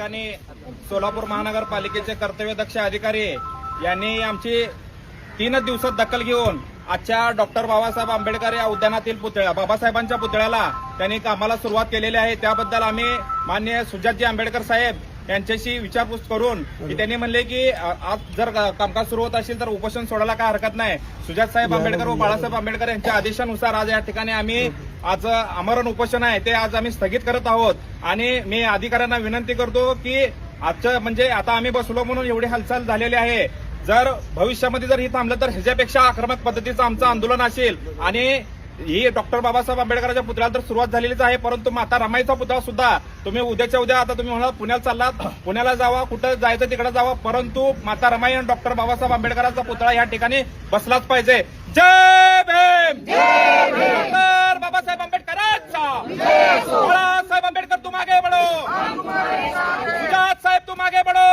ठिकाणी सोलापूर महानगरपालिकेचे कर्तव्यदक्ष अधिकारी यांनी आमची 3 दिवसात दखल घेऊन आजच्या डॉक्टर बाबासाहेब आंबेडकर या उद्यानातील बाबासाहेबांच्या पुतळ्याला त्यांनी कामाला सुरुवात केलेली आहे। त्याबद्दल आम्ही माननीय सुजातजी आंबेडकर साहेब यांच्याशी विचारपूस करून की त्यांनी म्हणले की आज जर कामकाज सुरू होत असेल तर उपोषण सोडायला काय हरकत नाही। सुजात साहेब आंबेडकर व बाळासाहेब आंबेडकर यांच्या आदेशानुसार आज या ठिकाणी आम्ही आज आमरण उपोषण आहे ते आज आम्ही स्थगित करत आहोत। आणि मी अधिकाऱ्यांना विनंती करतो की आजचं म्हणजे आता आम्ही बसलो म्हणून एवढी हालचाल झालेली आहे, जर भविष्यामध्ये जर ही थांबलं तर ह्याच्यापेक्षा आक्रमक पद्धतीचं आमचं आंदोलन असेल। आणि ही डॉक्टर बाबासाहेब आंबेडकरांच्या पुतळ्याला तर सुरुवात झालेलीच आहे, परंतु माता रमाईचा पुतळा सुद्धा तुम्ही उद्याच्या उद्या आता तुम्ही म्हणाल पुण्याला चाललात, पुण्याला जावा, कुठं जायचं तिकडे जावा, परंतु माता रमाई आणि डॉक्टर बाबासाहेब आंबेडकरांचा पुतळा या ठिकाणी बसलाच पाहिजे। जय भीम, डॉक्टर बाबासाहेब आंबेडकरांचा, बाळासाहेब आंबेडकर तुम आगे बढ़ो, सुजात साहेब तुम आगे बढ़ो।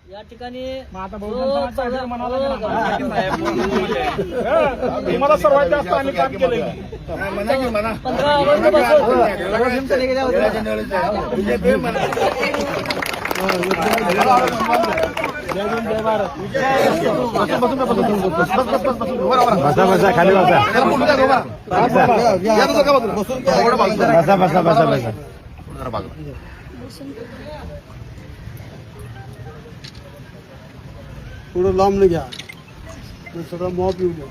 या ठिकाणी मला सर्वात जास्त आम्ही काम केलं 15 बसा खाली बसा थोडं लांब न घ्या, सगळं मॉप येऊ द्या।